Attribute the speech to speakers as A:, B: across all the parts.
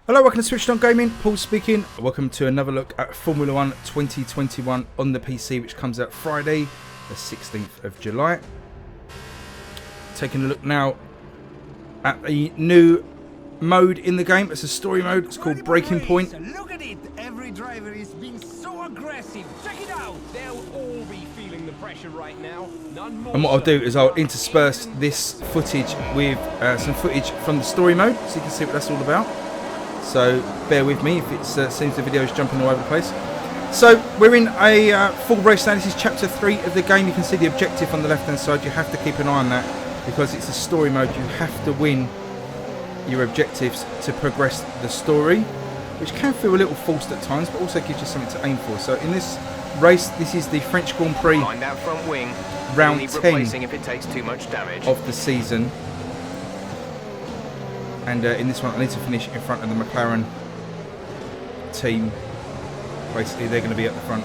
A: Hello, welcome to Switched On Gaming. Paul speaking. Welcome to another look at Formula 1 2021 on the PC, which comes out Friday, the 16th of July. Taking a look now at a new mode in the game. It's a story mode. It's called Breaking Point.
B: Look at it! Every driver is being so aggressive. Check it out. They'll all be feeling the pressure right now. None more.
A: And what I'll do is I'll intersperse this footage with some footage from the story mode, so you can see what that's all about. So bear with me if it seems the video is jumping all over the place. So we're in a full race now. This is chapter 3 of the game. You can see the objective on the left hand side. You have to keep an eye on that because it's a story mode. You have to win your objectives to progress the story, which can feel a little forced at times, but also gives you something to aim for. So in this race, this is the French Grand Prix
C: Find that front wing.
A: round
C: Need
A: 10
C: replacing if it takes too much damage.
A: of the season. And in this one, I need to finish in front of the McLaren team. Basically, they're going to be at the front.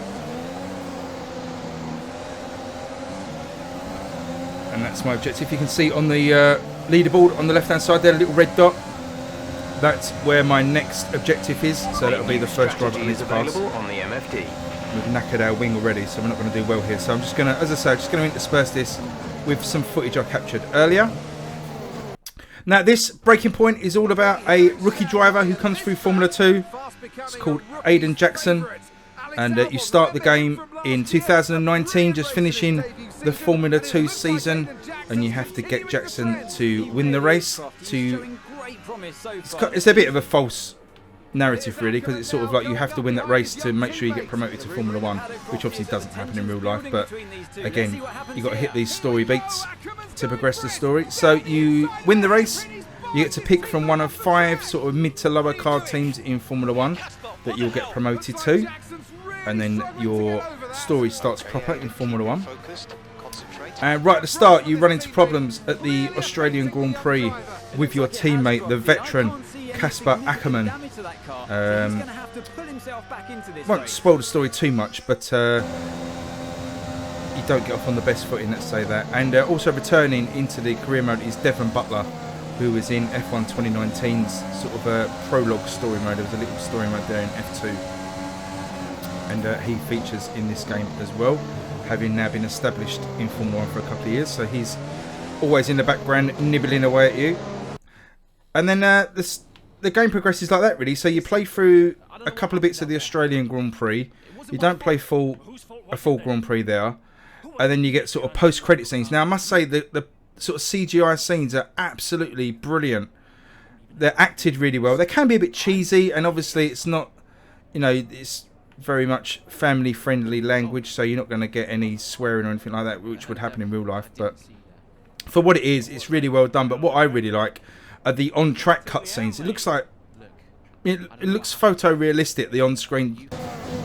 A: And that's my objective. You can see on the leaderboard on the left-hand side there, a little red dot. That's where my next objective is. So that'll be the first driver I need to pass.
C: Available on the MFD.
A: We've knackered our wing already, so we're not going to do well here. So I'm just going to, as I say, just going to intersperse this with some footage I captured earlier. Now, this Breaking Point is all about a rookie driver who comes through Formula 2. It's called Aidan Jackson. And you start the game in 2019, just finishing the Formula 2 season. And you have to get Jackson to win the race. It's a bit of a false narrative, really, because it's sort of like you have to win that race to make sure you get promoted to Formula 1, which obviously doesn't happen in real life. But again, you've got to hit these story beats to progress the story. So you win the race, you get to pick from one of 5 sort of mid to lower card teams in Formula 1 that you'll get promoted to, and then your story starts proper in Formula 1. And right at the start, you run into problems at the Australian Grand Prix with your teammate, the veteran Casper Ackerman. Won't spoil the story too much, but you don't get off on the best footing, let's say that. And also returning into the career mode is Devon Butler, who was in F1 2019's sort of a prologue story mode. There was a little story mode there in F2. And he features in this game as well, having now been established in Formula 1 for a couple of years. So he's always in the background, nibbling away at you. And then the game progresses like that, really. So you play through a couple of bits of the Australian Grand Prix. You don't play a full Grand Prix there. And then you get sort of post-credit scenes. Now, I must say that the sort of CGI scenes are absolutely brilliant. They're acted really well. They can be a bit cheesy, and obviously it's not, it's very much family-friendly language, so you're not going to get any swearing or anything like that, which would happen in real life. But for what it is, it's really well done. But what I really like are the on-track cutscenes. It looks like it looks photorealistic, the on-screen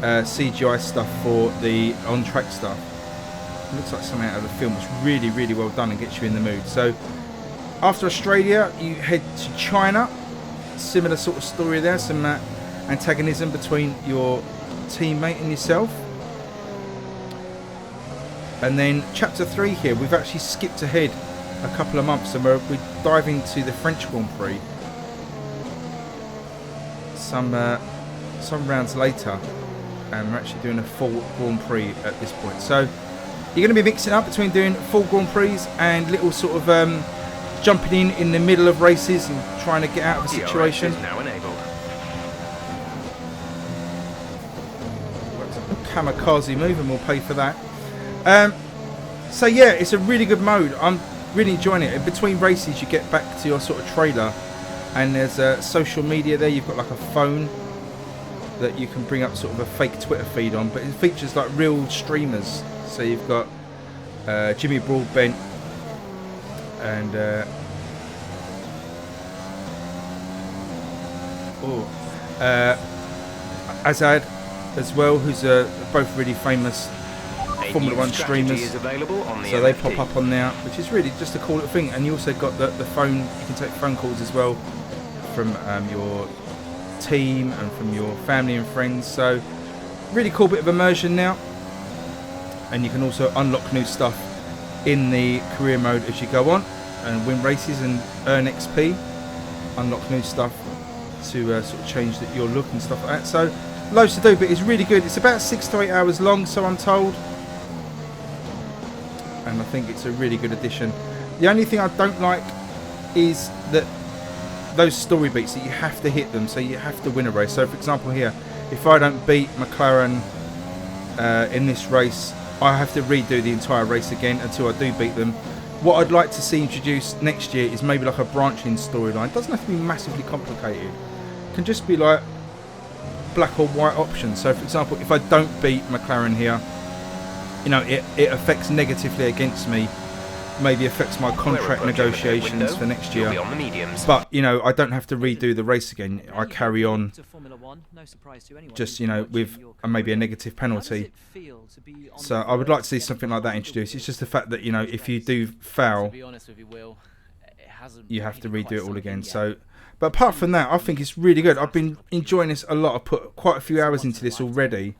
A: CGI stuff for the on-track stuff. It looks like something out of the film. It's really, really well done and gets you in the mood. So after Australia, you head to China. Similar sort of story there. Some antagonism between your teammate and yourself. And then chapter 3 here, we've actually skipped ahead a couple of months, and we're diving to the French Grand Prix some rounds later, and we're actually doing a full Grand Prix at this point. So you're going to be mixing up between doing full Grand Prix and little sort of jumping in the middle of races and trying to get out of a situation.
C: Now enabled.
A: Kamikaze move, and we'll pay for that. So yeah, it's a really good mode. I'm really enjoying it. In between races, you get back to your sort of trailer, and there's social media there. You've got like a phone that you can bring up sort of a fake Twitter feed on, but it features like real streamers. So you've got Jimmy Broadbent and Azad as well, who's both really famous Formula 1 streamers. So they pop up on there, which is really just a cool little thing. And you also got the phone. You can take phone calls as well from your team and from your family and friends. So really cool bit of immersion now. And you can also unlock new stuff in the career mode as you go on and win races and earn XP, unlock new stuff. to sort of change your look and stuff like that. So loads to do, but it's really good. It's about 6 to 8 hours long, so I'm told, and I think it's a really good addition. The only thing I don't like is that those story beats that you have to hit them, so you have to win a race. So for example here, if I don't beat McLaren in this race, I have to redo the entire race again until I do beat them. What I'd like to see introduced next year is maybe like a branching storyline. It doesn't have to be massively complicated. It can just be like black or white options. So for example, if I don't beat McLaren here, you know, it affects negatively against me. Maybe affects my contract negotiations for next year. But, you know, I don't have to redo the race again. I carry on just, you know, with maybe a negative penalty. So I would like to see something like that introduced. It's just the fact that, you know, if you do foul, you have to redo it all again. So, but apart from that, I think it's really good. I've been enjoying this a lot. I've put quite a few hours into this already.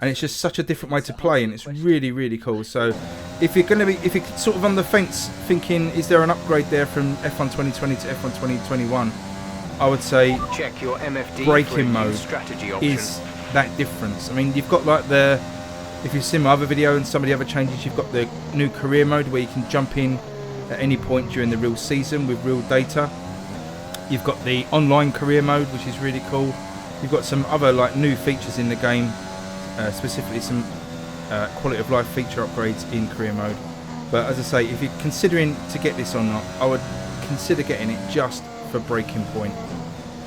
A: And it's just such a different way to play, and it's really, really cool. So if you're sort of on the fence thinking, is there an upgrade there from F1 2020 to F1 2021, I would say
C: check your MFD
A: braking mode is that difference. I mean, you've got like if you've seen my other video and some of the other changes, you've got the new career mode where you can jump in at any point during the real season with real data. You've got the online career mode, which is really cool. You've got some other like new features in the game. Specifically some quality of life feature upgrades in career mode. But as I say, if you're considering to get this or not, I would consider getting it just for Breaking Point,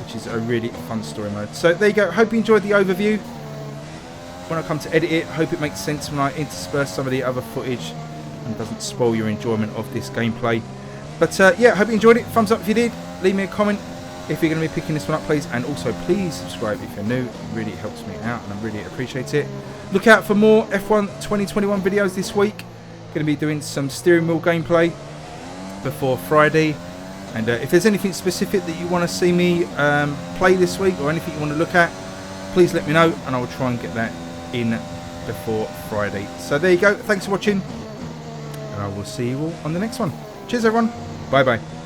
A: which is a really fun story mode. So there you go. Hope you enjoyed the overview. When I come to edit it, hope it makes sense when I intersperse some of the other footage and doesn't spoil your enjoyment of this gameplay. But yeah, hope you enjoyed it. Thumbs up if you did. Leave me a comment if you're going to be picking this one up, please. And also, please subscribe if you're new. It really helps me out, and I really appreciate it. Look out for more F1 2021 videos this week. Going to be doing some steering wheel gameplay before Friday. And if there's anything specific that you want to see me play this week, or anything you want to look at, please let me know, and I will try and get that in before Friday. So there you go. Thanks for watching, and I will see you all on the next one. Cheers, everyone. Bye-bye.